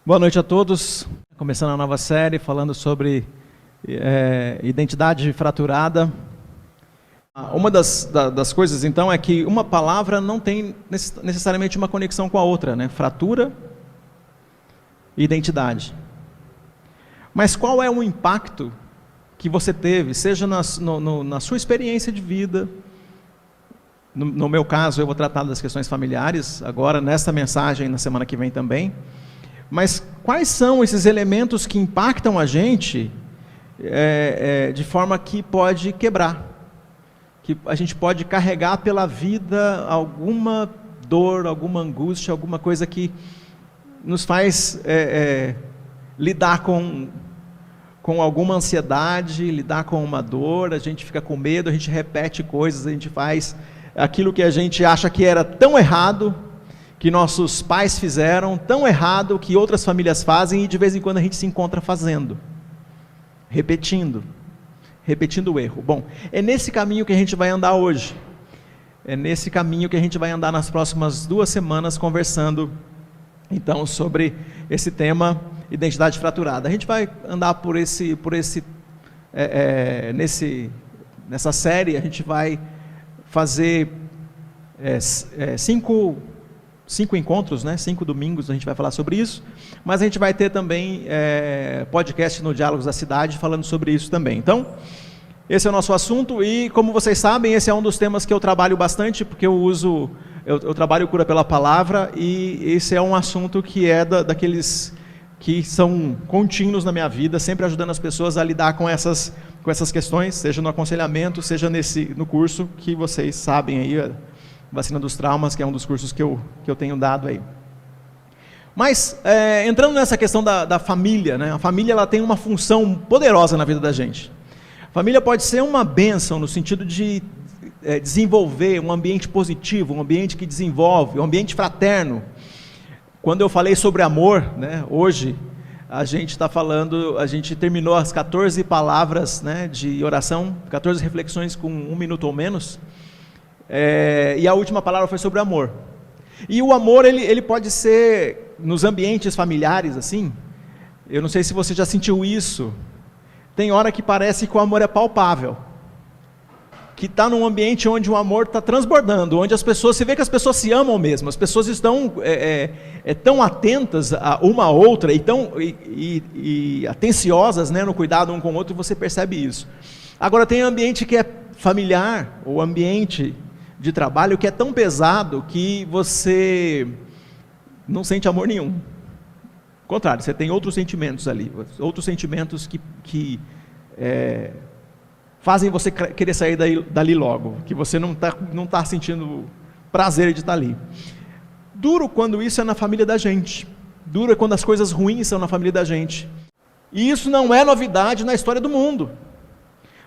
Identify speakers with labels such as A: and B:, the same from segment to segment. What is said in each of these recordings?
A: Boa noite a todos. Começando a nova série falando sobre identidade fraturada. Uma das coisas, então, é que uma palavra não tem necessariamente uma conexão com a outra, né? Fratura e identidade. Mas qual é o impacto que você teve, seja na sua experiência de vida? No meu caso, eu vou tratar das questões familiares, agora nesta mensagem, na semana que vem também. Mas quais são esses elementos que impactam a gente de forma que pode quebrar? Que a gente pode carregar pela vida alguma dor, alguma angústia, alguma coisa que nos faz lidar com alguma ansiedade, lidar com uma dor, a gente fica com medo, a gente repete coisas, a gente faz aquilo que a gente acha que era tão errado, que nossos pais fizeram, tão errado, que outras famílias fazem, e de vez em quando a gente se encontra fazendo, repetindo o erro. Bom, é nesse caminho que a gente vai andar hoje, é nesse caminho que a gente vai andar nas próximas 2 semanas, conversando, então, sobre esse tema, identidade fraturada. A gente vai andar nessa série, a gente vai fazer 5 encontros, né? 5 domingos a gente vai falar sobre isso, mas a gente vai ter também podcast no Diálogos da Cidade falando sobre isso também. Então, esse é o nosso assunto e, como vocês sabem, esse é um dos temas que eu trabalho bastante, porque eu trabalho cura pela palavra, e esse é um assunto que é daqueles que são contínuos na minha vida, sempre ajudando as pessoas a lidar com essas questões, seja no aconselhamento, seja no curso que vocês sabem aí, Vacina dos Traumas, que é um dos cursos que eu tenho dado aí. Mas, entrando nessa questão da família, né? A família ela tem uma função poderosa na vida da gente. A família pode ser uma bênção no sentido de desenvolver um ambiente positivo, um ambiente que desenvolve, um ambiente fraterno. Quando eu falei sobre amor, né, hoje, a gente terminou as 14 palavras, né, de oração, 14 reflexões com 1 minuto ou menos, e a última palavra foi sobre amor. E o amor, ele pode ser, nos ambientes familiares, assim, eu não sei se você já sentiu isso, tem hora que parece que o amor é palpável, que está num ambiente onde o amor está transbordando, onde você vê que as pessoas se amam mesmo, as pessoas estão tão atentas a uma a outra e atenciosas, né, no cuidado um com o outro, e você percebe isso. Agora tem ambiente que é familiar, ou ambiente de trabalho que é tão pesado que você não sente amor nenhum. Ao contrário, você tem outros sentimentos ali, outros sentimentos que fazem você querer sair dali logo, que você não tá sentindo prazer de estar ali. Duro quando isso é na família da gente, duro é quando as coisas ruins são na família da gente, e isso não é novidade na história do mundo.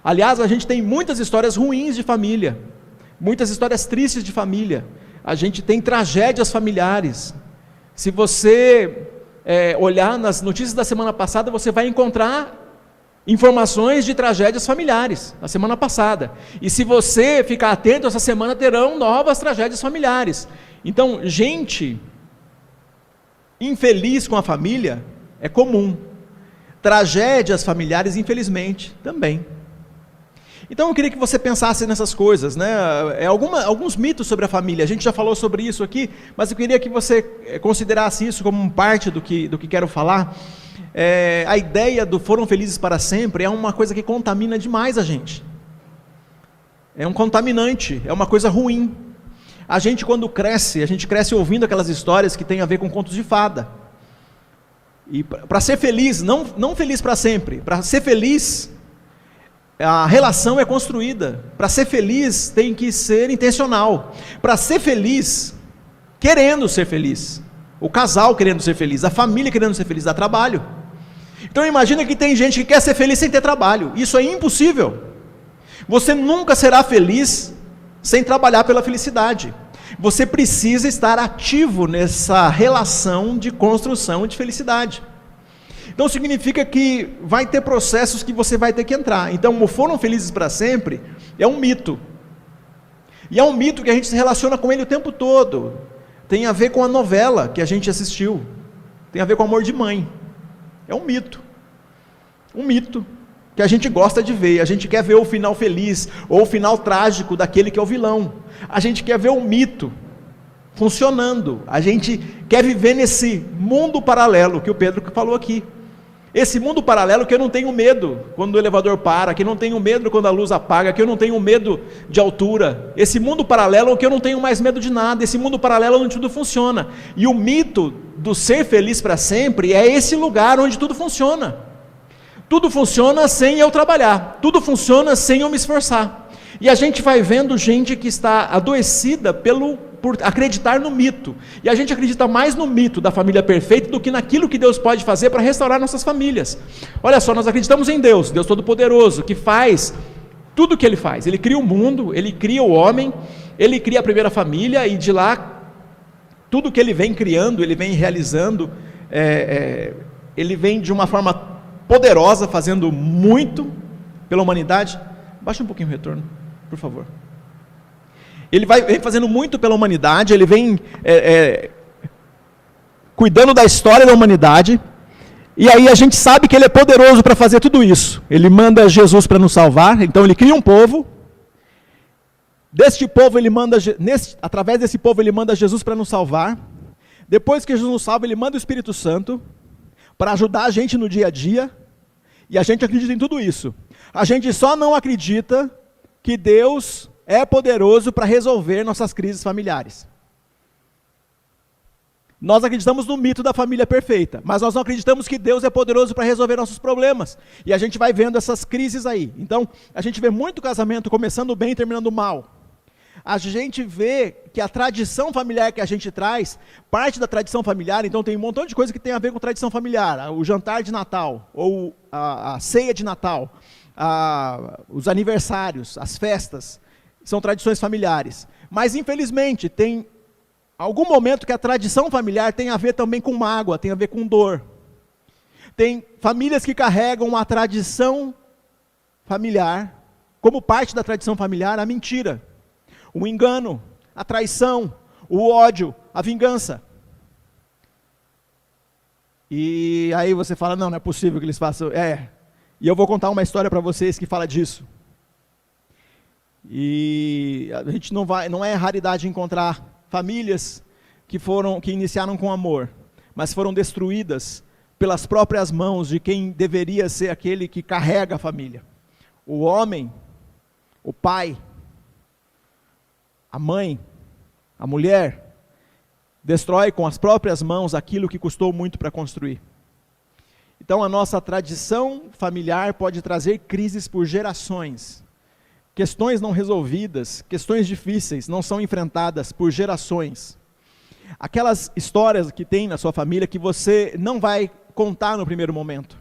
A: Aliás, a gente tem muitas histórias ruins de família, muitas histórias tristes de família, a gente tem tragédias familiares. Se você olhar nas notícias da semana passada, você vai encontrar informações de tragédias familiares, na semana passada. E se você ficar atento, essa semana terão novas tragédias familiares. Então, gente infeliz com a família é comum. Tragédias familiares, infelizmente, também. Então, eu queria que você pensasse nessas coisas, né? Alguns mitos sobre a família. A gente já falou sobre isso aqui, mas eu queria que você considerasse isso como parte do que quero falar. A ideia do foram felizes para sempre é uma coisa que contamina demais a gente. É um contaminante, é uma coisa ruim. A gente, quando cresce, a gente cresce ouvindo aquelas histórias que tem a ver com contos de fada. E para ser feliz, não feliz para sempre, para ser feliz, a relação é construída. Para ser feliz, tem que ser intencional. Para ser feliz, querendo ser feliz, o casal querendo ser feliz, a família querendo ser feliz, dá trabalho. Então imagina que tem gente que quer ser feliz sem ter trabalho. Isso é impossível. Você nunca será feliz sem trabalhar pela felicidade. Você precisa estar ativo nessa relação de construção de felicidade. Então significa que vai ter processos que você vai ter que entrar. Então, o foram felizes para sempre é um mito. E é um mito que a gente se relaciona com ele o tempo todo. Tem a ver com a novela que a gente assistiu. tem a ver com amor de mãe. É um mito que a gente gosta de ver. A gente quer ver o final feliz, ou o final trágico daquele que é o vilão. A gente quer ver o mito funcionando. A gente quer viver nesse mundo paralelo que o Pedro falou aqui. Esse mundo paralelo que eu não tenho medo quando o elevador para, que eu não tenho medo quando a luz apaga, que eu não tenho medo de altura. Esse mundo paralelo que eu não tenho mais medo de nada. Esse mundo paralelo onde tudo funciona. E o mito do ser feliz para sempre é esse lugar onde tudo funciona. Tudo funciona sem eu trabalhar. Tudo funciona sem eu me esforçar. E a gente vai vendo gente que está adoecida por acreditar no mito, e a gente acredita mais no mito da família perfeita do que naquilo que Deus pode fazer para restaurar nossas famílias. Olha só, nós acreditamos em Deus Todo-Poderoso, que faz tudo o que Ele faz. Ele cria o mundo, Ele cria o homem, Ele cria a primeira família, e de lá, tudo que Ele vem criando, Ele vem realizando, Ele vem de uma forma poderosa, fazendo muito pela humanidade. Baixa um pouquinho o retorno, por favor. Ele vem fazendo muito pela humanidade, ele vem cuidando da história da humanidade, e aí a gente sabe que ele é poderoso para fazer tudo isso. Ele manda Jesus para nos salvar, então ele cria um povo, através desse povo ele manda Jesus para nos salvar. Depois que Jesus nos salva, ele manda o Espírito Santo para ajudar a gente no dia a dia, e a gente acredita em tudo isso. A gente só não acredita que Deus é poderoso para resolver nossas crises familiares. Nós acreditamos no mito da família perfeita, mas nós não acreditamos que Deus é poderoso para resolver nossos problemas. E a gente vai vendo essas crises aí. Então, a gente vê muito casamento começando bem e terminando mal. A gente vê que a tradição familiar que a gente traz, parte da tradição familiar, então tem um montão de coisa que tem a ver com tradição familiar. O jantar de Natal, ou a ceia de Natal, os aniversários, as festas, são tradições familiares. Mas, infelizmente, tem algum momento que a tradição familiar tem a ver também com mágoa, tem a ver com dor. Tem famílias que carregam a tradição familiar, como parte da tradição familiar, a mentira, o engano, a traição, o ódio, a vingança. E aí você fala, não é possível que eles façam... E eu vou contar uma história para vocês que fala disso. E a gente não é raridade encontrar famílias que iniciaram com amor, mas foram destruídas pelas próprias mãos de quem deveria ser aquele que carrega a família. O homem, o pai, a mãe, a mulher, destrói com as próprias mãos aquilo que custou muito para construir. Então a nossa tradição familiar pode trazer crises por gerações. Questões não resolvidas, questões difíceis, não são enfrentadas por gerações. Aquelas histórias que tem na sua família que você não vai contar no primeiro momento.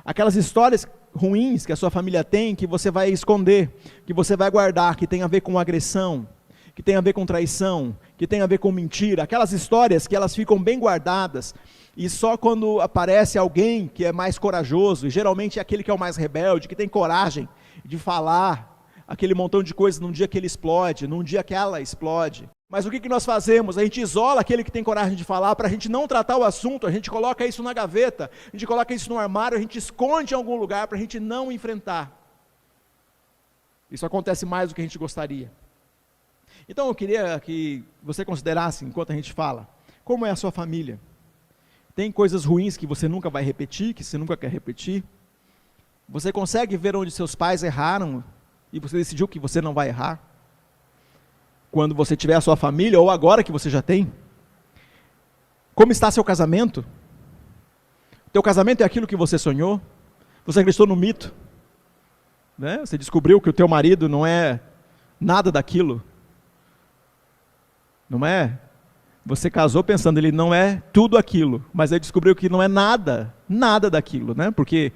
A: Aquelas histórias ruins que a sua família tem, que você vai esconder, que você vai guardar, que tem a ver com agressão, que tem a ver com traição, que tem a ver com mentira. Aquelas histórias que elas ficam bem guardadas, e só quando aparece alguém que é mais corajoso, e geralmente é aquele que é o mais rebelde, que tem coragem de falar aquele montão de coisas num dia que ele explode, num dia que ela explode. Mas o que nós fazemos? A gente isola aquele que tem coragem de falar, para a gente não tratar o assunto, a gente coloca isso na gaveta, a gente coloca isso no armário, a gente esconde em algum lugar para a gente não enfrentar. Isso acontece mais do que a gente gostaria. Então eu queria que você considerasse, enquanto a gente fala, como é a sua família? Tem coisas ruins que você nunca vai repetir, que você nunca quer repetir? Você consegue ver onde seus pais erraram e você decidiu que você não vai errar? Quando você tiver a sua família, ou agora que você já tem? Como está seu casamento? Teu casamento é aquilo que você sonhou? Você acreditou no mito? Né? Você descobriu que o teu marido não é nada daquilo? Não é? Você casou pensando, ele não é tudo aquilo, mas aí descobriu que não é nada daquilo, né? Porque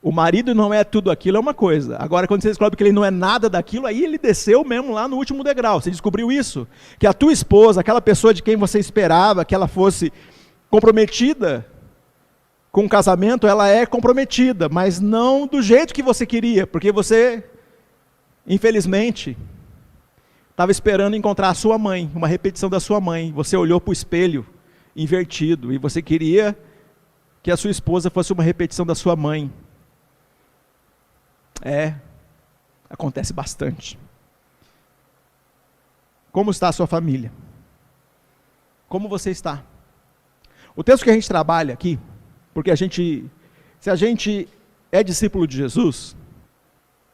A: o marido não é tudo aquilo, é uma coisa. Agora, quando você descobre que ele não é nada daquilo, aí ele desceu mesmo lá no último degrau. Você descobriu isso? Que a tua esposa, aquela pessoa de quem você esperava que ela fosse comprometida com o casamento, ela é comprometida, mas não do jeito que você queria, porque você, infelizmente, estava esperando encontrar a sua mãe, uma repetição da sua mãe. Você olhou para o espelho invertido, e você queria que a sua esposa fosse uma repetição da sua mãe. Acontece bastante. Como está a sua família? Como você está? O texto que a gente trabalha aqui, porque se a gente é discípulo de Jesus,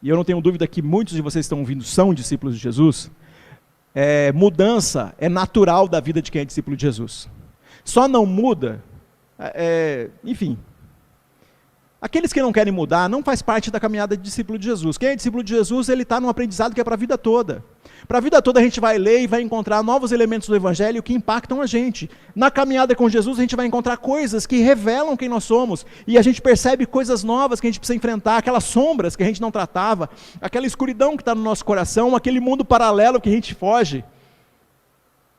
A: e eu não tenho dúvida que muitos de vocês que estão ouvindo são discípulos de Jesus, mudança é natural da vida de quem é discípulo de Jesus. Só não muda, enfim, aqueles que não querem mudar não faz parte da caminhada de discípulo de Jesus. Quem é discípulo de Jesus, ele está num aprendizado que é para a vida toda. Para a vida toda a gente vai ler e vai encontrar novos elementos do Evangelho que impactam a gente. Na caminhada com Jesus a gente vai encontrar coisas que revelam quem nós somos, e a gente percebe coisas novas que a gente precisa enfrentar, aquelas sombras que a gente não tratava, aquela escuridão que está no nosso coração, aquele mundo paralelo que a gente foge.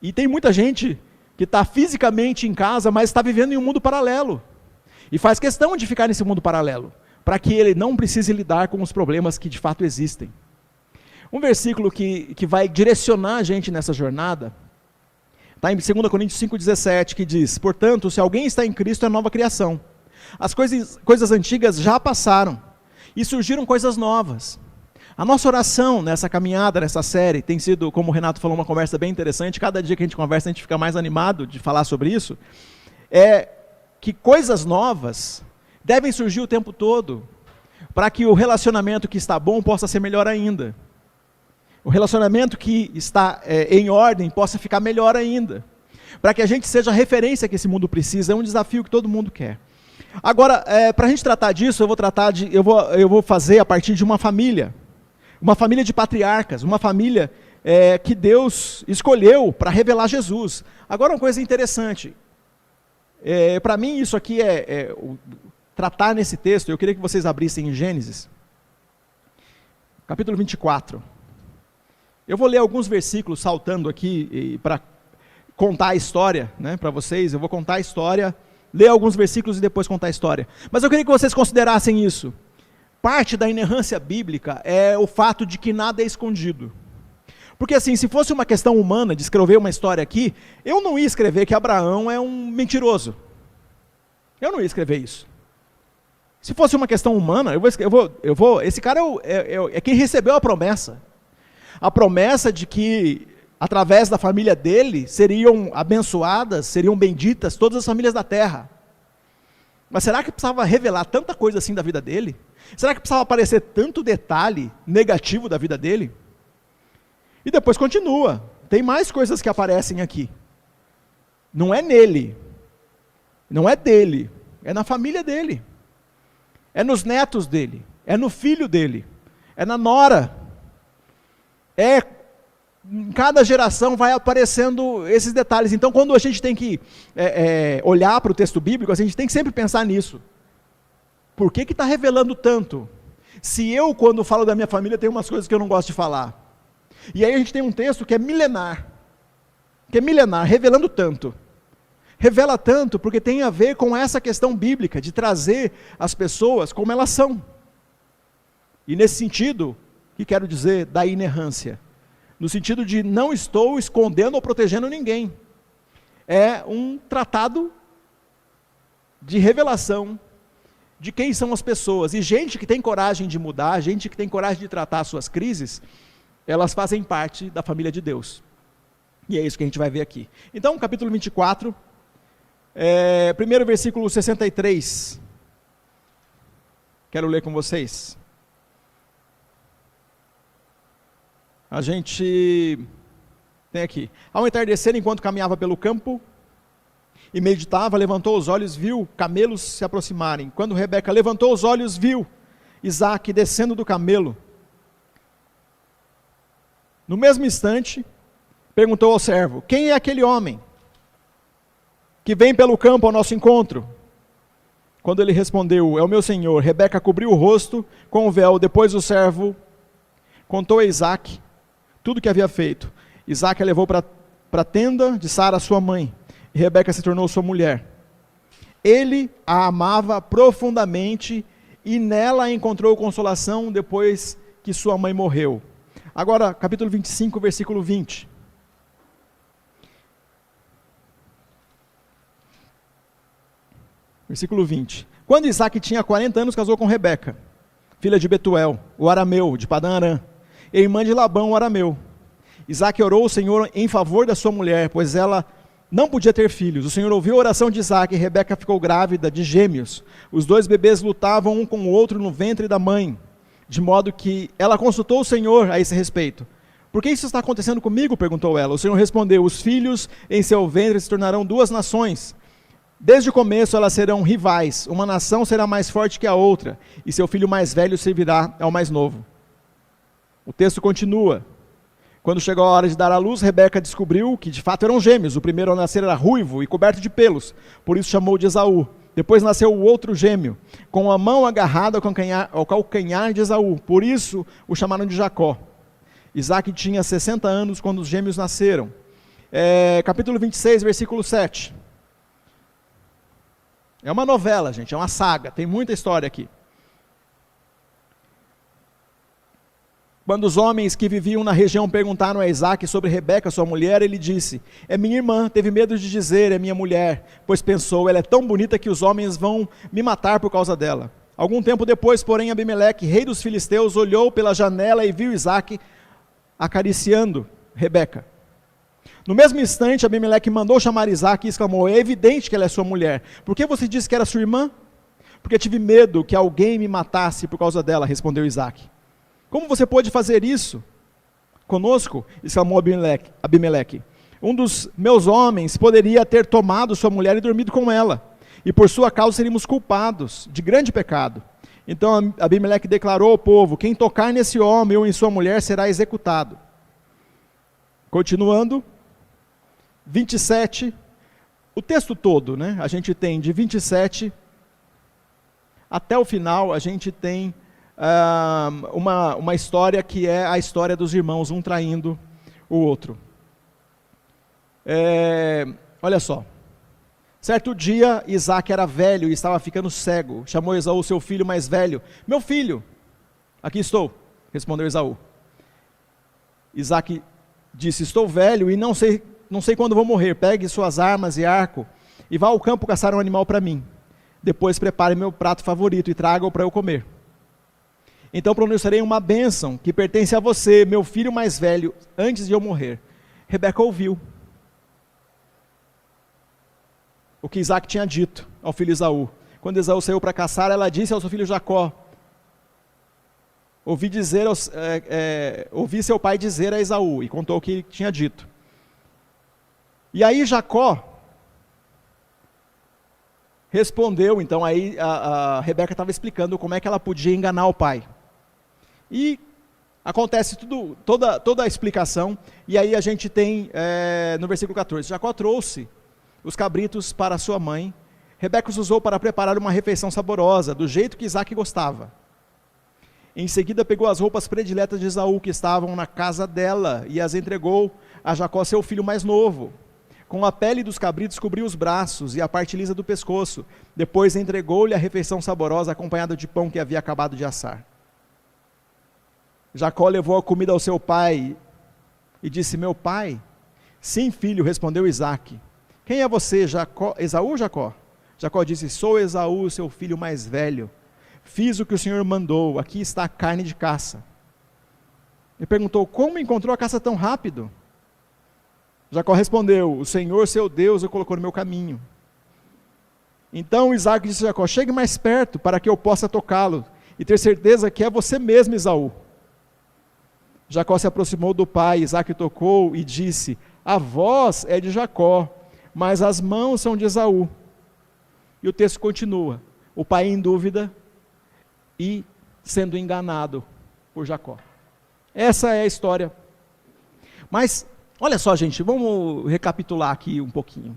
A: E tem muita gente que está fisicamente em casa, mas está vivendo em um mundo paralelo. E faz questão de ficar nesse mundo paralelo, para que ele não precise lidar com os problemas que de fato existem. Um versículo que vai direcionar a gente nessa jornada, está em 2 Coríntios 5,17, que diz: portanto, se alguém está em Cristo, é nova criação. As coisas antigas já passaram, e surgiram coisas novas. A nossa oração nessa caminhada, nessa série, tem sido, como o Renato falou, uma conversa bem interessante. Cada dia que a gente conversa, a gente fica mais animado de falar sobre isso. Que coisas novas devem surgir o tempo todo, para que o relacionamento que está bom possa ser melhor ainda. O relacionamento que está em ordem possa ficar melhor ainda. Para que a gente seja a referência que esse mundo precisa. É um desafio que todo mundo quer. Agora, para a gente tratar disso, eu vou fazer a partir de uma família de patriarcas, uma família que Deus escolheu para revelar Jesus. Agora, uma coisa interessante. Para mim, isso aqui tratar nesse texto. Eu queria que vocês abrissem em Gênesis, capítulo 24. Eu vou ler alguns versículos saltando aqui para contar a história, né, para vocês. Eu vou contar a história, ler alguns versículos e depois contar a história. Mas eu queria que vocês considerassem isso. Parte da inerrância bíblica é o fato de que nada é escondido. Porque assim, se fosse uma questão humana de escrever uma história aqui, eu não ia escrever que Abraão é um mentiroso. Eu não ia escrever isso. Se fosse uma questão humana, esse cara é quem recebeu a promessa. A promessa de que, através da família dele, seriam abençoadas, seriam benditas todas as famílias da terra. Mas será que precisava revelar tanta coisa assim da vida dele? Será que precisava aparecer tanto detalhe negativo da vida dele? E depois continua. Tem mais coisas que aparecem aqui. Não é nele. Não é dele. É na família dele. É nos netos dele. É no filho dele. É na nora. Em cada geração vai aparecendo esses detalhes. Então, quando a gente tem que olhar para o texto bíblico, a gente tem que sempre pensar nisso. Por que está revelando tanto? Se eu, quando falo da minha família, tenho umas coisas que eu não gosto de falar. E aí a gente tem um texto que é milenar, revelando tanto. Revela tanto porque tem a ver com essa questão bíblica, de trazer as pessoas como elas são. E nesse sentido, que quero dizer da inerrância? No sentido de não estou escondendo ou protegendo ninguém. É um tratado de revelação de quem são as pessoas. E gente que tem coragem de mudar, gente que tem coragem de tratar as suas crises, elas fazem parte da família de Deus. E é isso que a gente vai ver aqui. Então, capítulo 24, primeiro versículo 63. Quero ler com vocês. A gente tem aqui. Ao entardecer, enquanto caminhava pelo campo e meditava, levantou os olhos, viu camelos se aproximarem. Quando Rebeca levantou os olhos, viu Isaque descendo do camelo. No mesmo instante, perguntou ao servo: quem é aquele homem que vem pelo campo ao nosso encontro? Quando ele respondeu: é o meu senhor. Rebeca cobriu o rosto com o véu. Depois o servo contou a Isaque tudo o que havia feito. Isaque a levou para a tenda de Sara, sua mãe, e Rebeca se tornou sua mulher. Ele a amava profundamente e nela encontrou consolação depois que sua mãe morreu. Agora, capítulo 25, versículo 20. Versículo 20. Quando Isaac tinha 40 anos, casou com Rebeca, filha de Betuel, o arameu, de Padã Arã, irmã de Labão, o arameu. Isaac orou ao Senhor em favor da sua mulher, pois ela não podia ter filhos. O Senhor ouviu a oração de Isaac e Rebeca ficou grávida de gêmeos. Os dois bebês lutavam um com o outro no ventre da mãe, de modo que ela consultou o Senhor a esse respeito. Por que isso está acontecendo comigo? Perguntou ela. O Senhor respondeu, os filhos em seu ventre se tornarão duas nações. Desde o começo elas serão rivais, uma nação será mais forte que a outra, e seu filho mais velho servirá ao mais novo. O texto continua. Quando chegou a hora de dar à luz, Rebeca descobriu que de fato eram gêmeos. O primeiro a nascer era ruivo e coberto de pelos, por isso chamou de Esaú. Depois nasceu o outro gêmeo, com a mão agarrada ao calcanhar de Esaú, por isso o chamaram de Jacó. Isaac tinha 60 anos quando os gêmeos nasceram. Capítulo 26, versículo 7. É uma novela, gente, é uma saga, tem muita história aqui. Quando os homens que viviam na região perguntaram a Isaac sobre Rebeca, sua mulher, ele disse, é minha irmã, teve medo de dizer, é minha mulher, pois pensou, ela é tão bonita que os homens vão me matar por causa dela. Algum tempo depois, porém, Abimeleque, rei dos filisteus, olhou pela janela e viu Isaac acariciando Rebeca. No mesmo instante, Abimeleque mandou chamar Isaac e exclamou, é evidente que ela é sua mulher. Por que você disse que era sua irmã? Porque tive medo que alguém me matasse por causa dela, respondeu Isaac. Como você pôde fazer isso conosco? Exclamou Abimeleque. Um dos meus homens poderia ter tomado sua mulher e dormido com ela, e por sua causa seríamos culpados de grande pecado. Então Abimeleque declarou ao povo, quem tocar nesse homem ou em sua mulher será executado. Continuando, 27, o texto todo, né? A gente tem de 27 até o final, a gente tem uma história que é a história dos irmãos, um traindo o outro. Olha só, certo dia Isaac era velho e estava ficando cego, chamou Esaú, seu filho mais velho, meu filho, aqui estou, respondeu Esaú. Isaac disse, estou velho e não sei quando vou morrer, pegue suas armas e arco e vá ao campo caçar um animal para mim, depois prepare meu prato favorito e traga-o para eu comer. Então pronunciarei uma bênção que pertence a você, meu filho mais velho, antes de eu morrer. Rebeca ouviu o que Isaac tinha dito ao filho Esaú. Quando Esaú saiu para caçar, ela disse ao seu filho Jacó, ouvi seu pai dizer a Esaú, e contou o que ele tinha dito. E aí Jacó respondeu, então aí a Rebeca estava explicando como é que ela podia enganar o pai. E acontece toda a explicação, e aí a gente tem no versículo 14, Jacó trouxe os cabritos para sua mãe, Rebeca os usou para preparar uma refeição saborosa, do jeito que Isaac gostava. Em seguida pegou as roupas prediletas de Esaú, que estavam na casa dela, e as entregou a Jacó, seu filho mais novo. Com a pele dos cabritos cobriu os braços e a parte lisa do pescoço, depois entregou-lhe a refeição saborosa, acompanhada de pão que havia acabado de assar. Jacó levou a comida ao seu pai e disse, meu pai? Sim, filho, respondeu Isaac. Quem é você, Jacó? Esaú ou Jacó? Jacó disse, sou Esaú, seu filho mais velho. Fiz o que o Senhor mandou, aqui está a carne de caça. Ele perguntou, como encontrou a caça tão rápido? Jacó respondeu, o Senhor, seu Deus, o colocou no meu caminho. Então Isaac disse a Jacó, chegue mais perto para que eu possa tocá-lo e ter certeza que é você mesmo, Esaú. Jacó se aproximou do pai, Isaac tocou e disse, a voz é de Jacó, mas as mãos são de Esaú. E o texto continua, o pai em dúvida e sendo enganado por Jacó. Essa é a história. Mas, olha só gente, vamos recapitular aqui um pouquinho.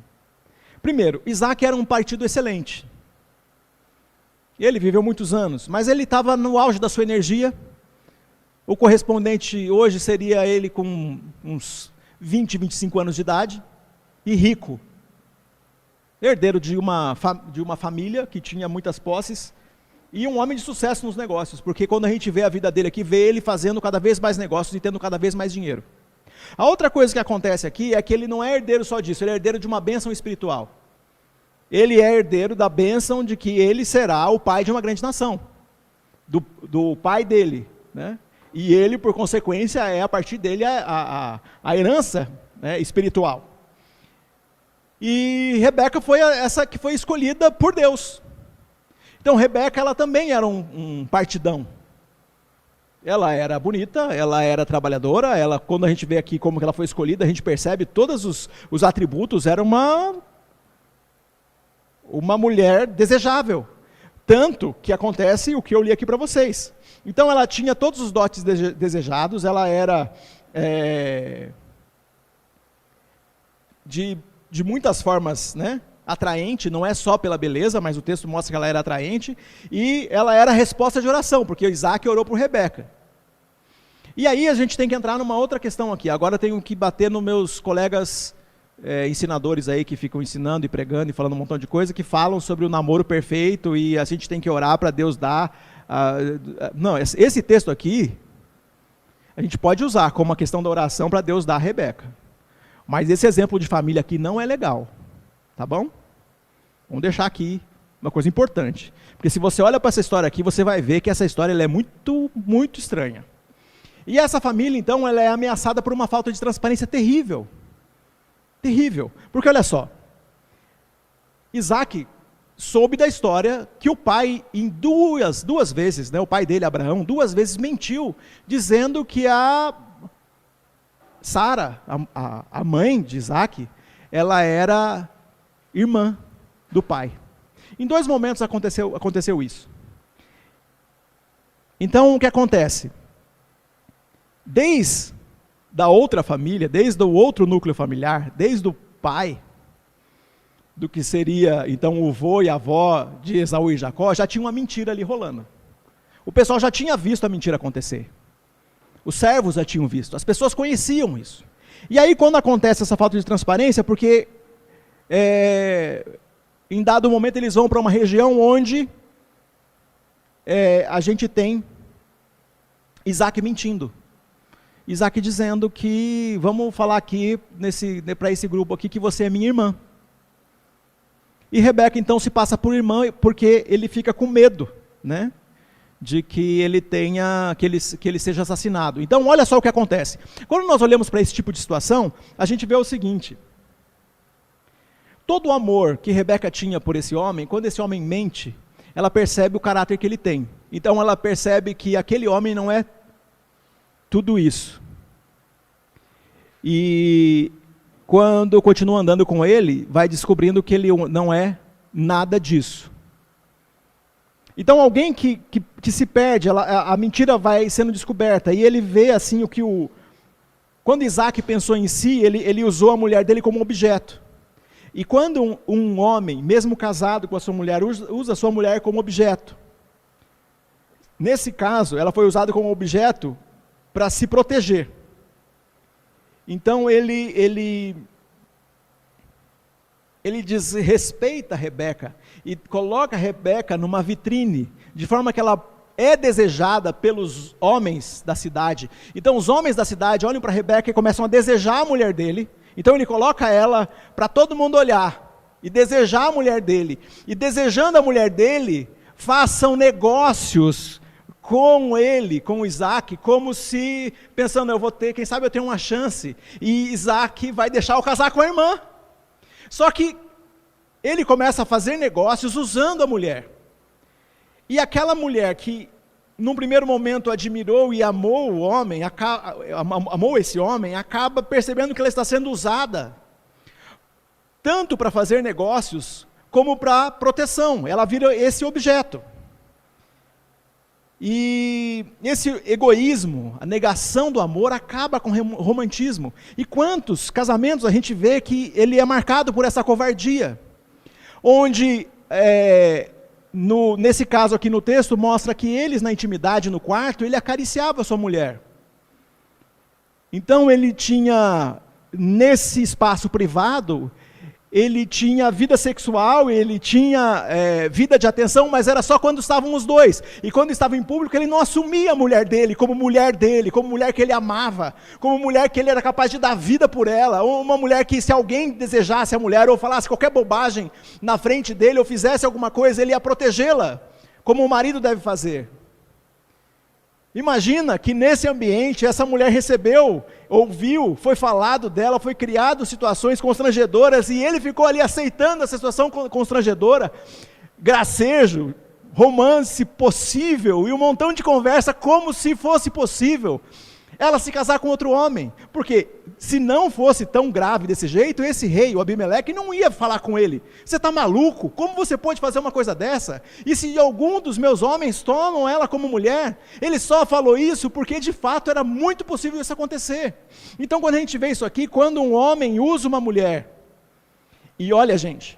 A: Primeiro, Isaac era um partido excelente. Ele viveu muitos anos, mas ele estava no auge da sua energia. O correspondente hoje seria ele com uns 20, 25 anos de idade, e rico. Herdeiro de uma família que tinha muitas posses, e um homem de sucesso nos negócios, porque quando a gente vê a vida dele aqui, vê ele fazendo cada vez mais negócios e tendo cada vez mais dinheiro. A outra coisa que acontece aqui é que ele não é herdeiro só disso, ele é herdeiro de uma bênção espiritual. ele é herdeiro da bênção de que ele será o pai de uma grande nação, do pai dele, né? E ele, por consequência, é a partir dele a herança, né, espiritual. E Rebeca foi essa que foi escolhida por Deus. Então Rebeca, ela também era um partidão. Ela era bonita, ela era trabalhadora, quando a gente vê aqui como que ela foi escolhida, a gente percebe todos os atributos, era uma mulher desejável. Tanto que acontece o que eu li aqui para vocês. Então ela tinha todos os dotes desejados, ela era de muitas formas, né, atraente, não é só pela beleza, mas o texto mostra que ela era atraente, e ela era a resposta de oração, porque Isaac orou por Rebeca. E aí a gente tem que entrar numa outra questão aqui, agora tenho que bater nos meus colegas ensinadores aí, que ficam ensinando e pregando e falando um montão de coisa, que falam sobre o namoro perfeito, e a gente tem que orar para Deus dar... não, esse texto aqui, a gente pode usar como uma questão da oração para Deus dar a Rebeca. Mas esse exemplo de família aqui não é legal. Tá bom? Vamos deixar aqui uma coisa importante. Porque se você olha para essa história aqui, você vai ver que essa história ela é muito, muito estranha. E essa família, então, ela é ameaçada por uma falta de transparência terrível. Terrível. Porque olha só, Isaac soube da história que o pai, em duas vezes, né, o pai dele, Abraão, 2 vezes mentiu, dizendo que a Sara, a mãe de Isaac, ela era irmã do pai. Em 2 momentos aconteceu isso. Então, o que acontece? Desde da outra família, desde o outro núcleo familiar, desde o pai, do que seria, então, o vô e a avó de Esaú e Jacó, já tinha uma mentira ali rolando. O pessoal já tinha visto a mentira acontecer. Os servos já tinham visto, as pessoas conheciam isso. E aí, quando acontece essa falta de transparência, porque em dado momento eles vão para uma região onde a gente tem Isaac mentindo. Isaac dizendo que, vamos falar aqui, para esse grupo aqui, que você é minha irmã. E Rebeca então se passa por irmã, porque ele fica com medo, né, de que ele seja assassinado. Então olha só o que acontece. Quando nós olhamos para esse tipo de situação, a gente vê o seguinte: todo o amor que Rebeca tinha por esse homem, quando esse homem mente, ela percebe o caráter que ele tem. Então ela percebe que aquele homem não é tudo isso. E quando continua andando com ele, vai descobrindo que ele não é nada disso. Então alguém que se perde, a mentira vai sendo descoberta, e ele vê assim quando Isaac pensou em si, ele usou a mulher dele como objeto. E quando um homem, mesmo casado com a sua mulher, usa a sua mulher como objeto, nesse caso, ela foi usada como objeto para se proteger. Então ele desrespeita Rebeca e coloca Rebeca numa vitrine, de forma que ela é desejada pelos homens da cidade. Então os homens da cidade olham para Rebeca e começam a desejar a mulher dele. Então ele coloca ela para todo mundo olhar e desejar a mulher dele. E desejando a mulher dele, façam negócios com ele, com Isaac, como se, pensando, eu vou ter, quem sabe eu tenho uma chance, e Isaac vai deixar eu casar com a irmã. Só que ele começa a fazer negócios usando a mulher. E aquela mulher que, num primeiro momento, admirou e amou o homem, amou esse homem, acaba percebendo que ela está sendo usada, tanto para fazer negócios, como para proteção. Ela vira esse objeto. E esse egoísmo, a negação do amor, acaba com o romantismo. E quantos casamentos a gente vê que ele é marcado por essa covardia? Onde, nesse caso aqui no texto, mostra que eles, na intimidade, no quarto, ele acariciava a sua mulher. Então ele tinha, nesse espaço privado, ele tinha vida sexual, ele tinha vida de atenção, mas era só quando estavam os dois. E quando estava em público, ele não assumia a mulher dele, como mulher que ele amava, como mulher que ele era capaz de dar vida por ela, ou uma mulher que, se alguém desejasse a mulher, ou falasse qualquer bobagem na frente dele, ou fizesse alguma coisa, ele ia protegê-la, como o marido deve fazer. Imagina que nesse ambiente essa mulher recebeu, ouviu, foi falado dela, foi criado situações constrangedoras e ele ficou ali aceitando essa situação constrangedora, gracejo, romance possível e um montão de conversa como se fosse possível ela se casar com outro homem, porque se não fosse tão grave desse jeito, esse rei, o Abimeleque, não ia falar com ele. Você está maluco? Como você pode fazer uma coisa dessa? E se algum dos meus homens tomam ela como mulher? Ele só falou isso porque de fato era muito possível isso acontecer. Então quando a gente vê isso aqui, quando um homem usa uma mulher, e olha gente,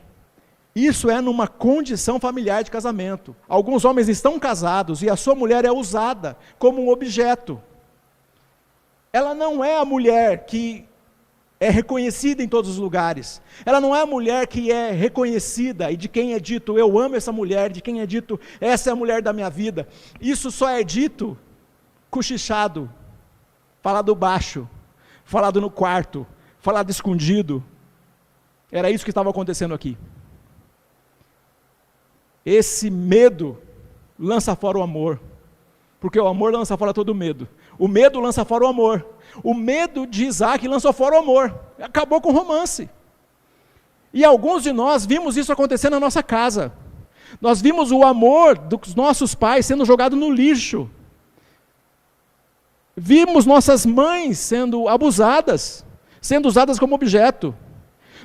A: isso é numa condição familiar de casamento. Alguns homens estão casados e a sua mulher é usada como um objeto. Ela não é a mulher que é reconhecida em todos os lugares. Ela não é a mulher que é reconhecida e de quem é dito, eu amo essa mulher, de quem é dito, essa é a mulher da minha vida. Isso só é dito cochichado, falado baixo, falado no quarto, falado escondido. Era isso que estava acontecendo aqui. Esse medo lança fora o amor, porque o amor lança fora todo medo. O medo lança fora o amor. O medo de Isaac lançou fora o amor. Acabou com o romance. E alguns de nós vimos isso acontecer na nossa casa. Nós vimos o amor dos nossos pais sendo jogado no lixo. Vimos nossas mães sendo abusadas, sendo usadas como objeto.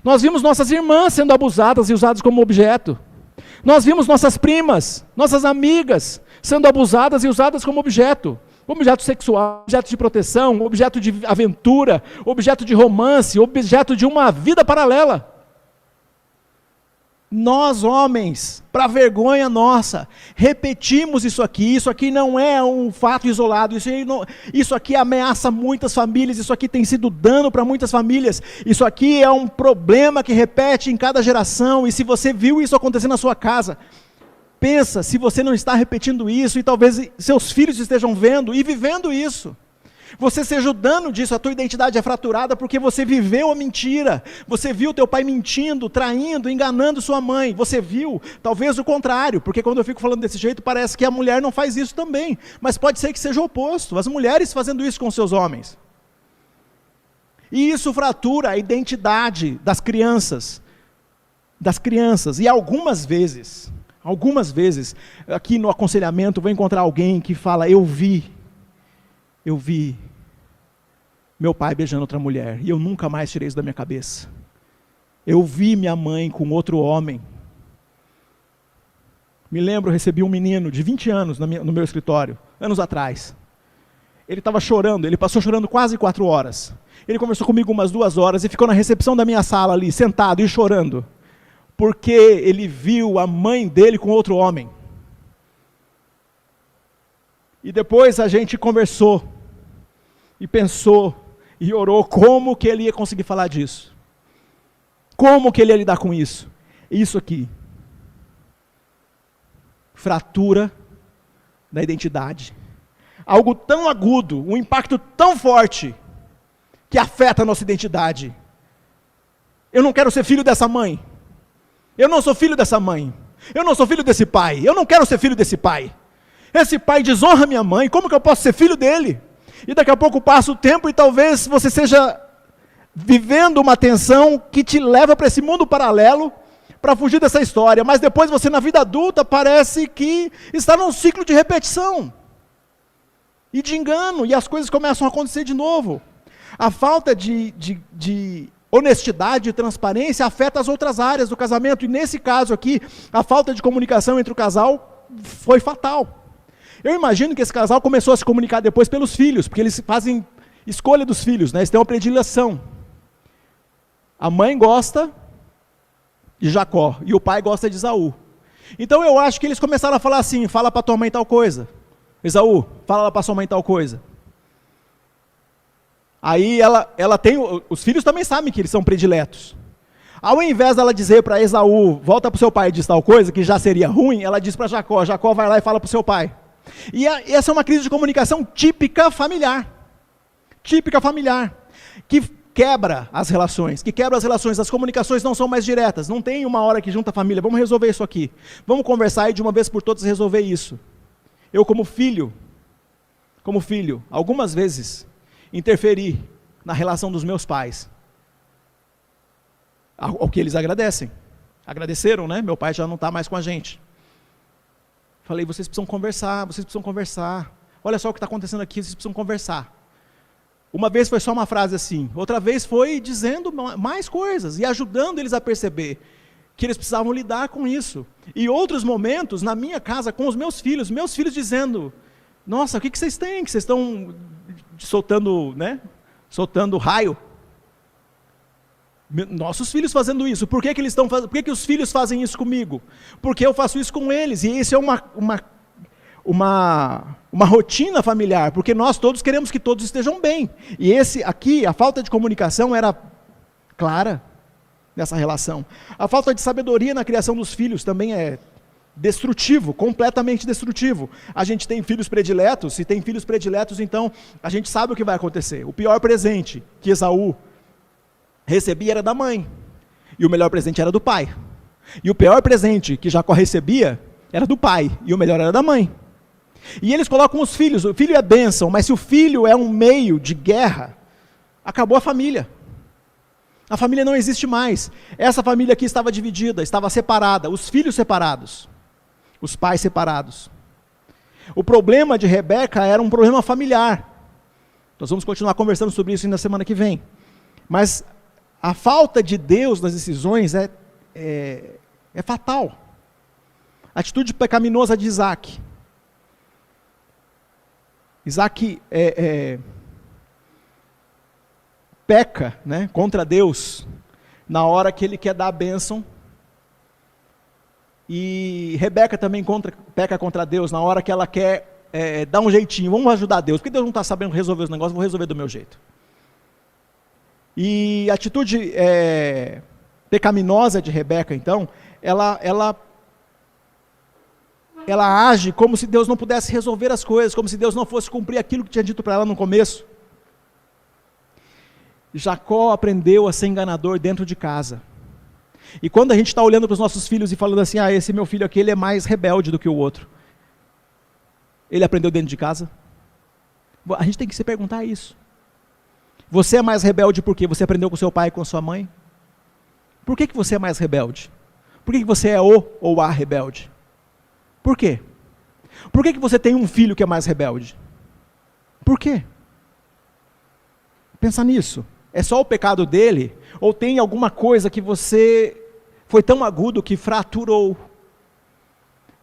A: Nós vimos nossas irmãs sendo abusadas e usadas como objeto. Nós vimos nossas primas, nossas amigas sendo abusadas e usadas como objeto. Objeto sexual, objeto de proteção, objeto de aventura, objeto de romance, objeto de uma vida paralela. Nós, homens, para vergonha nossa, repetimos isso aqui não é um fato isolado, isso aqui ameaça muitas famílias, isso aqui tem sido dano para muitas famílias, isso aqui é um problema que repete em cada geração, e se você viu isso acontecer na sua casa, pensa se você não está repetindo isso, e talvez seus filhos estejam vendo e vivendo isso. Você seja o dano disso, a tua identidade é fraturada porque você viveu a mentira. Você viu teu pai mentindo, traindo, enganando sua mãe. Você viu, talvez o contrário, porque quando eu fico falando desse jeito, parece que a mulher não faz isso também. Mas pode ser que seja o oposto, as mulheres fazendo isso com seus homens. E isso fratura a identidade das crianças. E algumas vezes, aqui no aconselhamento, vou encontrar alguém que fala, eu vi meu pai beijando outra mulher, e eu nunca mais tirei isso da minha cabeça. Eu vi minha mãe com outro homem. Me lembro, eu recebi um menino de 20 anos no meu escritório, anos atrás. Ele estava chorando, ele passou chorando quase 4 horas. Ele conversou comigo umas 2 horas e ficou na recepção da minha sala ali, sentado e chorando, porque ele viu a mãe dele com outro homem. E depois a gente conversou, e pensou, e orou como que ele ia conseguir falar disso. Como que ele ia lidar com isso. Isso aqui. Fratura da identidade. Algo tão agudo, um impacto tão forte, que afeta a nossa identidade. Eu não quero ser filho dessa mãe. Eu não sou filho dessa mãe. Eu não sou filho desse pai. Eu não quero ser filho desse pai. Esse pai desonra minha mãe, como que eu posso ser filho dele? E daqui a pouco passa o tempo e talvez você seja vivendo uma tensão que te leva para esse mundo paralelo, para fugir dessa história, mas depois você na vida adulta parece que está num ciclo de repetição, e de engano, e as coisas começam a acontecer de novo. A falta de honestidade e transparência afeta as outras áreas do casamento, e nesse caso aqui, a falta de comunicação entre o casal foi fatal. Eu imagino que esse casal começou a se comunicar depois pelos filhos, porque eles fazem escolha dos filhos, né? Eles têm uma predileção. A mãe gosta de Jacó, e o pai gosta de Esaú. Então eu acho que eles começaram a falar assim, fala para tua mãe tal coisa. Esaú, fala para sua mãe tal coisa. Aí ela tem, os filhos também sabem que eles são prediletos. Ao invés dela dizer para Esaú, volta para o seu pai e diz tal coisa, que já seria ruim, ela diz para Jacó, Jacó vai lá e fala para o seu pai. E essa é uma crise de comunicação típica familiar, que quebra as relações, as comunicações não são mais diretas, não tem uma hora que junta a família, vamos resolver isso aqui, vamos conversar e de uma vez por todas resolver isso. Eu como filho, algumas vezes, interferi na relação dos meus pais, ao que eles agradeceram, né? Meu pai já não está mais com a gente. Falei, vocês precisam conversar, olha só o que está acontecendo aqui, vocês precisam conversar. Uma vez foi só uma frase assim, outra vez foi dizendo mais coisas, e ajudando eles a perceber que eles precisavam lidar com isso. E outros momentos, na minha casa, com os meus filhos dizendo, nossa, o que vocês têm, que vocês estão soltando, né? Soltando raio. Nossos filhos fazendo isso, por que que os filhos fazem isso comigo? Porque eu faço isso com eles, e isso é uma rotina familiar, porque nós todos queremos que todos estejam bem, e a falta de comunicação era clara nessa relação. A falta de sabedoria na criação dos filhos também é destrutivo, completamente destrutivo. A gente tem filhos prediletos, se tem filhos prediletos, então a gente sabe o que vai acontecer. O pior presente que Esaú recebia era da mãe, e o melhor presente era do pai. E o pior presente que Jacó recebia era do pai, e o melhor era da mãe. E eles colocam os filhos, o filho é bênção, mas se o filho é um meio de guerra, acabou a família. A família não existe mais. Essa família aqui estava dividida, estava separada, os filhos separados, os pais separados. O problema de Rebeca era um problema familiar. Nós vamos continuar conversando sobre isso na semana que vem. Mas a falta de Deus nas decisões é fatal. A atitude pecaminosa de Isaac. Isaac peca, né, contra Deus na hora que ele quer dar a bênção. E Rebeca também peca contra Deus na hora que ela quer dar um jeitinho. Vamos ajudar Deus, porque Deus não está sabendo resolver os negócios, vou resolver do meu jeito. E a atitude pecaminosa de Rebeca, então, ela age como se Deus não pudesse resolver as coisas, como se Deus não fosse cumprir aquilo que tinha dito para ela no começo. Jacó aprendeu a ser enganador dentro de casa. E quando a gente está olhando para os nossos filhos e falando assim, esse meu filho aqui, ele é mais rebelde do que o outro. Ele aprendeu dentro de casa? A gente tem que se perguntar isso. Você é mais rebelde porque você aprendeu com seu pai e com sua mãe? Por que você é mais rebelde? Por que você é o ou a rebelde? Por quê? Por que você tem um filho que é mais rebelde? Por quê? Pensa nisso. É só o pecado dele? Ou tem alguma coisa que você foi tão agudo que fraturou?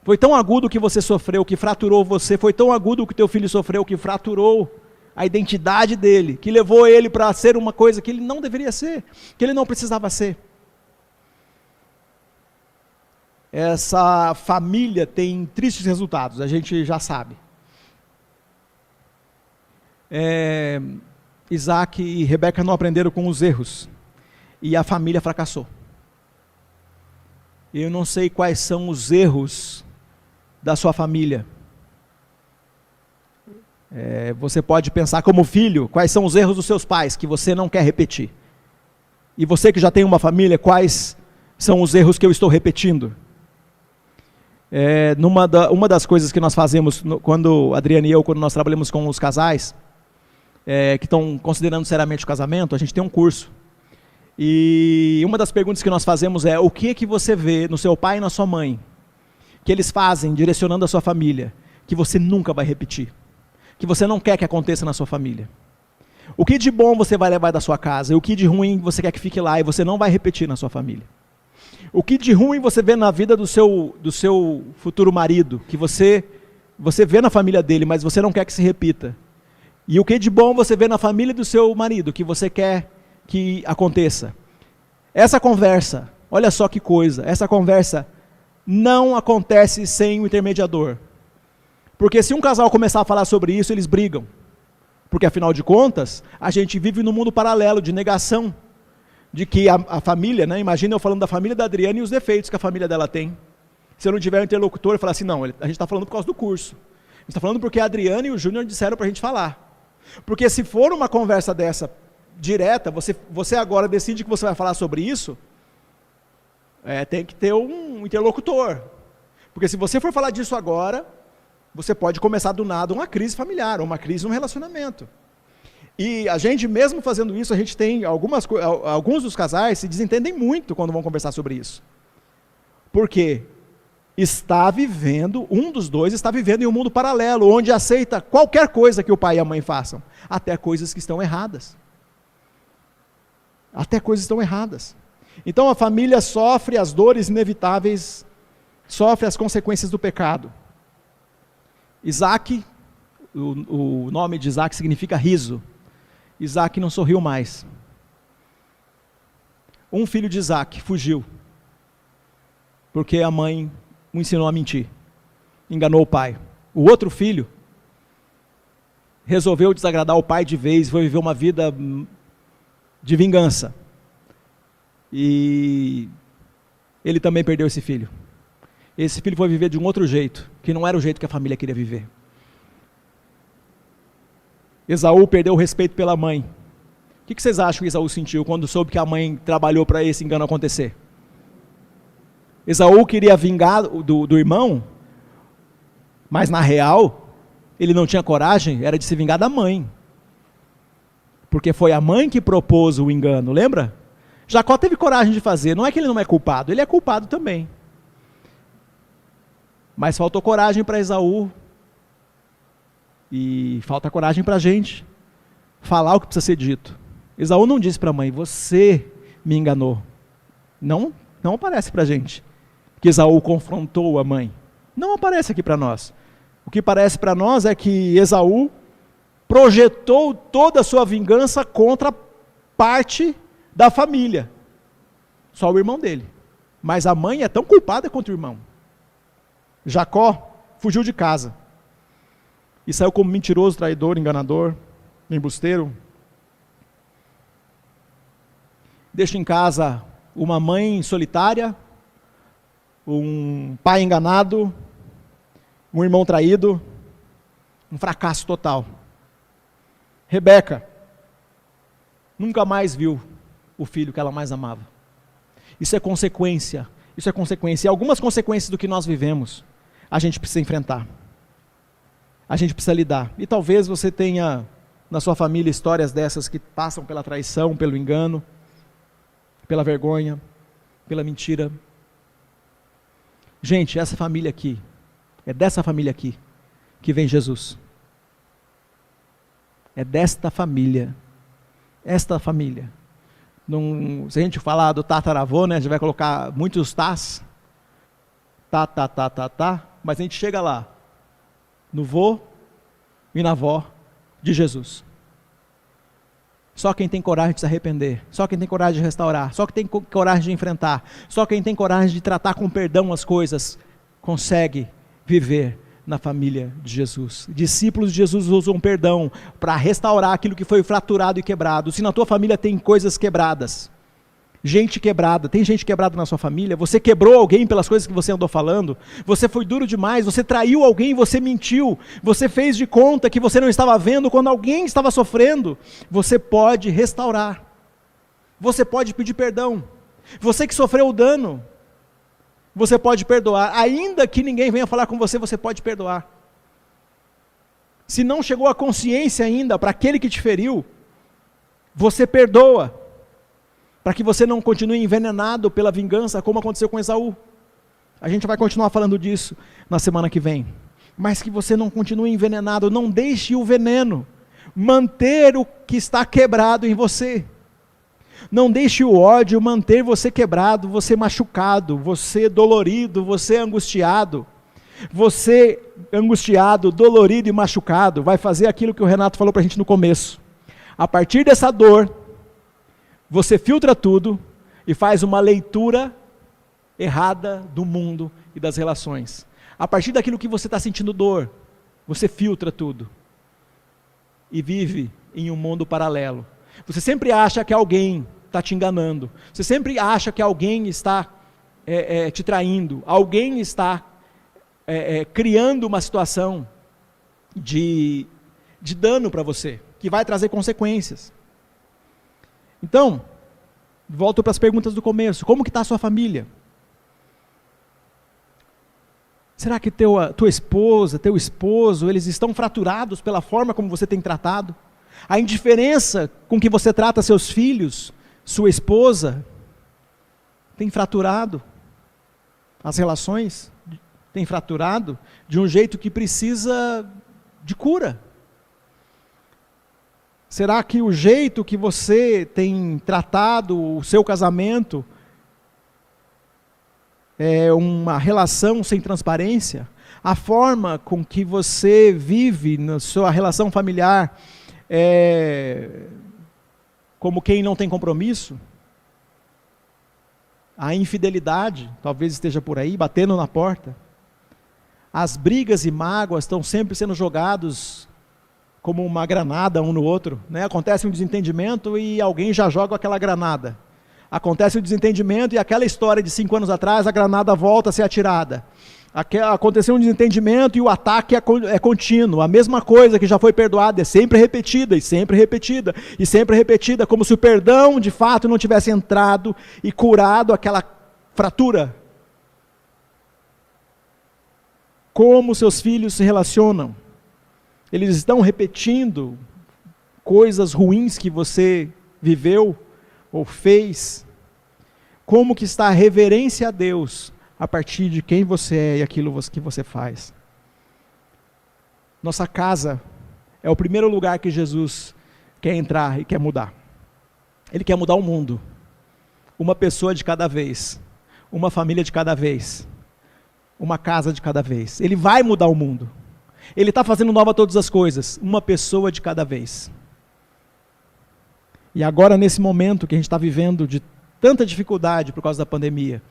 A: Foi tão agudo que você sofreu, que fraturou você? Foi tão agudo que teu filho sofreu, que fraturou a identidade dele, que levou ele para ser uma coisa que ele não deveria ser, que ele não precisava ser? Essa família tem tristes resultados, a gente já sabe. Isaac e Rebeca não aprenderam com os erros, e a família fracassou. Eu não sei quais são os erros da sua família. Você pode pensar como filho, quais são os erros dos seus pais, que você não quer repetir. E você que já tem uma família, quais são os erros que eu estou repetindo? Uma das coisas que nós fazemos, quando Adriana e eu, quando nós trabalhamos com os casais, que estão considerando seriamente o casamento, a gente tem um curso. E uma das perguntas que nós fazemos é, o que você vê no seu pai e na sua mãe, que eles fazem direcionando a sua família, que você nunca vai repetir, que você não quer que aconteça na sua família? O que de bom você vai levar da sua casa, e o que de ruim você quer que fique lá, e você não vai repetir na sua família? O que de ruim você vê na vida do seu futuro marido, que você vê na família dele, mas você não quer que se repita? E o que de bom você vê na família do seu marido, que você quer que aconteça? Essa conversa, olha só que coisa, essa conversa não acontece sem o intermediador. Porque se um casal começar a falar sobre isso, eles brigam. Porque afinal de contas, a gente vive num mundo paralelo de negação de que a família, né, imagina eu falando da família da Adriana e os defeitos que a família dela tem. Se eu não tiver um interlocutor, eu falar assim, não, a gente está falando por causa do curso. A gente está falando porque a Adriana e o Júnior disseram para a gente falar. Porque se for uma conversa dessa direta, você agora decide que você vai falar sobre isso, tem que ter um interlocutor. Porque se você for falar disso agora, você pode começar do nada uma crise familiar, uma crise no relacionamento. E a gente, mesmo fazendo isso, a gente tem alguns dos casais se desentendem muito quando vão conversar sobre isso. Por quê? Um dos dois está vivendo em um mundo paralelo, onde aceita qualquer coisa que o pai e a mãe façam, até coisas que estão erradas. Até coisas estão erradas. Então a família sofre as dores inevitáveis, sofre as consequências do pecado. Isaac, o nome de Isaac significa riso. Isaac não sorriu mais. Um filho de Isaac fugiu, porque a mãe o ensinou a mentir, enganou o pai. O outro filho resolveu desagradar o pai de vez, foi viver uma vida de vingança. E ele também perdeu esse filho. Esse filho foi viver de um outro jeito, que não era o jeito que a família queria viver. Esaú perdeu o respeito pela mãe. O que vocês acham que Esaú sentiu quando soube que a mãe trabalhou para esse engano acontecer? Esaú queria vingar do irmão, mas na real, ele não tinha coragem, era de se vingar da mãe. Porque foi a mãe que propôs o engano, lembra? Jacó teve coragem de fazer, não é que ele não é culpado, ele é culpado também. Mas faltou coragem para Esaú, e falta coragem para a gente falar o que precisa ser dito. Esaú não disse para a mãe, você me enganou. Não aparece para a gente que Esaú confrontou a mãe. Não aparece aqui para nós. O que parece para nós é que Esaú projetou toda a sua vingança contra parte da família. Só o irmão dele. Mas a mãe é tão culpada quanto o irmão. Jacó fugiu de casa. E saiu como mentiroso, traidor, enganador, embusteiro. Deixa em casa uma mãe solitária, um pai enganado, um irmão traído, um fracasso total. Rebeca nunca mais viu o filho que ela mais amava. Isso é consequência. E algumas consequências do que nós vivemos, a gente precisa enfrentar. A gente precisa lidar. E talvez você tenha na sua família histórias dessas que passam pela traição, pelo engano, pela vergonha, pela mentira. Gente, essa família aqui, é dessa família aqui que vem Jesus. É desta família. Esta família. Se a gente falar do tataravô, né, a gente vai colocar muitos tás. Mas a gente chega lá, no vô e na avó de Jesus. Só quem tem coragem de se arrepender, só quem tem coragem de restaurar, só quem tem coragem de enfrentar, só quem tem coragem de tratar com perdão as coisas, consegue viver na família de Jesus. Discípulos de Jesus usam perdão para restaurar aquilo que foi fraturado e quebrado. Se na tua família tem coisas quebradas, gente quebrada, tem gente quebrada na sua família, você quebrou alguém pelas coisas que você andou falando, você foi duro demais, você traiu alguém, você mentiu, você fez de conta que você não estava vendo quando alguém estava sofrendo, você pode restaurar, você pode pedir perdão, você que sofreu o dano, você pode perdoar, ainda que ninguém venha falar com você, você pode perdoar. Se não chegou a consciência ainda para aquele que te feriu, você perdoa, para que você não continue envenenado pela vingança, como aconteceu com Esaú. A gente vai continuar falando disso na semana que vem. Mas que você não continue envenenado, não deixe o veneno manter o que está quebrado em você. Não deixe o ódio manter você quebrado, você machucado, você dolorido, você angustiado. Você angustiado, dolorido e machucado, vai fazer aquilo que o Renato falou para a gente no começo. A partir dessa dor, você filtra tudo e faz uma leitura errada do mundo e das relações. A partir daquilo que você está sentindo dor, você filtra tudo e vive em um mundo paralelo. Você sempre acha que alguém está te enganando. Você sempre acha que alguém está te traindo, alguém está criando uma situação de dano para você, que vai trazer consequências. Então, volto para as perguntas do começo. Como que está a sua família? Será que tua esposa, teu esposo, eles estão fraturados pela forma como você tem tratado? A indiferença com que você trata seus filhos, sua esposa, tem fraturado as relações? Tem fraturado de um jeito que precisa de cura? Será que o jeito que você tem tratado o seu casamento é uma relação sem transparência? A forma com que você vive na sua relação familiar é como quem não tem compromisso? A infidelidade talvez esteja por aí, batendo na porta. As brigas e mágoas estão sempre sendo jogados como uma granada um no outro, né? Acontece um desentendimento e alguém já joga aquela granada. Acontece o desentendimento e aquela história de 5 anos atrás, a granada volta a ser atirada. Aconteceu um desentendimento e o ataque é contínuo. A mesma coisa que já foi perdoada é sempre repetida, e sempre repetida, e sempre repetida, como se o perdão de fato não tivesse entrado e curado aquela fratura. Como seus filhos se relacionam? Eles estão repetindo coisas ruins que você viveu ou fez? Como que está a reverência a Deus a partir de quem você é e aquilo que você faz? Nossa casa é o primeiro lugar que Jesus quer entrar e quer mudar. Ele quer mudar o mundo. Uma pessoa de cada vez. Uma família de cada vez. Uma casa de cada vez. Ele vai mudar o mundo. Ele está fazendo nova todas as coisas. Uma pessoa de cada vez. E agora, nesse momento que a gente está vivendo de tanta dificuldade por causa da pandemia,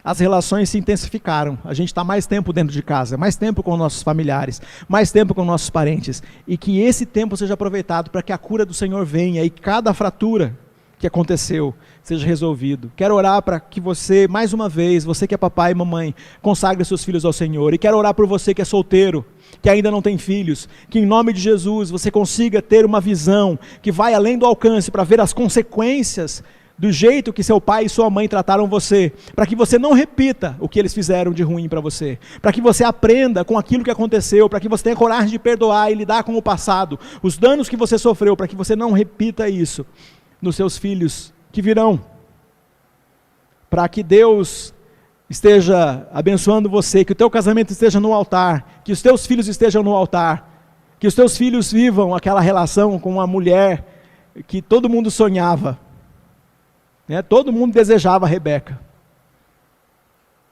A: as relações se intensificaram. A gente está mais tempo dentro de casa, mais tempo com nossos familiares, mais tempo com nossos parentes. E que esse tempo seja aproveitado para que a cura do Senhor venha e cada fratura que aconteceu seja resolvido. Quero orar para que você, mais uma vez, você que é papai e mamãe, consagre seus filhos ao Senhor. E quero orar por você que é solteiro, que ainda não tem filhos, que em nome de Jesus você consiga ter uma visão que vai além do alcance para ver as consequências do jeito que seu pai e sua mãe trataram você, para que você não repita o que eles fizeram de ruim para você, para que você aprenda com aquilo que aconteceu, para que você tenha coragem de perdoar e lidar com o passado, os danos que você sofreu, para que você não repita isso nos seus filhos que virão, para que Deus esteja abençoando você, que o teu casamento esteja no altar, que os teus filhos estejam no altar, que os teus filhos vivam aquela relação com uma mulher que todo mundo sonhava, né? Todo mundo desejava a Rebeca.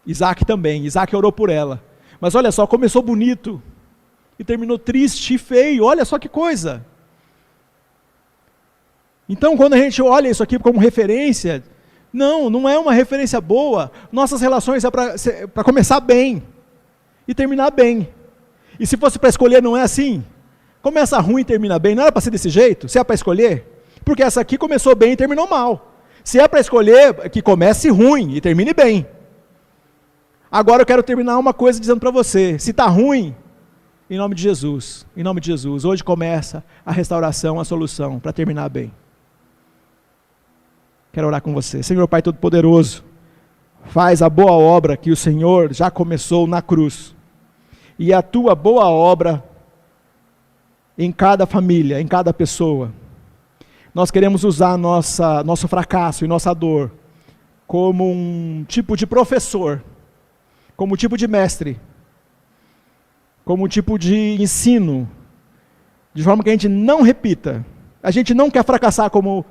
A: Isaac também. Isaac orou por ela. Mas olha só, começou bonito e terminou triste e feio. Olha só que coisa. Então, quando a gente olha isso aqui como referência, não é uma referência boa. Nossas relações é para começar bem e terminar bem. E se fosse para escolher, não é assim? Começa ruim e termina bem. Não era para ser desse jeito? Se é para escolher? Porque essa aqui começou bem e terminou mal. Se é para escolher, que comece ruim e termine bem. Agora eu quero terminar uma coisa dizendo para você, se está ruim, em nome de Jesus, hoje começa a restauração, a solução, para terminar bem. Quero orar com você. Senhor Pai Todo-Poderoso, faz a boa obra que o Senhor já começou na cruz. E a tua boa obra em cada família, em cada pessoa. Nós queremos usar nosso fracasso e nossa dor como um tipo de professor, como um tipo de mestre, como um tipo de ensino, de forma que a gente não repita. A gente não quer fracassar como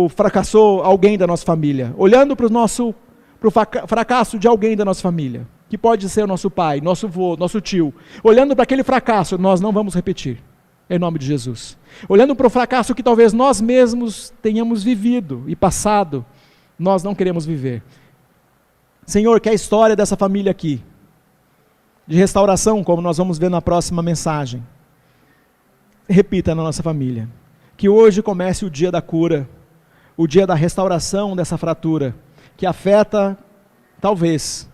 A: fracassou alguém da nossa família, olhando para o fracasso de alguém da nossa família, que pode ser o nosso pai, nosso avô, nosso tio, olhando para aquele fracasso, nós não vamos repetir. Em nome de Jesus. Olhando para o fracasso que talvez nós mesmos tenhamos vivido e passado, nós não queremos viver. Senhor, que a história dessa família aqui, de restauração, como nós vamos ver na próxima mensagem, repita na nossa família. Que hoje comece o dia da cura, o dia da restauração dessa fratura, que afeta, talvez,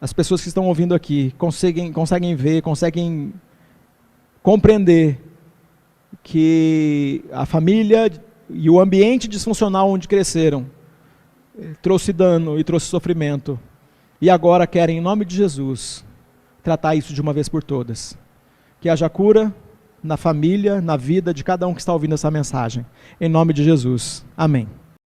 A: as pessoas que estão ouvindo aqui, conseguem ver, conseguem compreender que a família e o ambiente disfuncional onde cresceram trouxe dano e trouxe sofrimento, e agora querem, em nome de Jesus, tratar isso de uma vez por todas. Que haja cura na família, na vida de cada um que está ouvindo essa mensagem. Em nome de Jesus. Amém.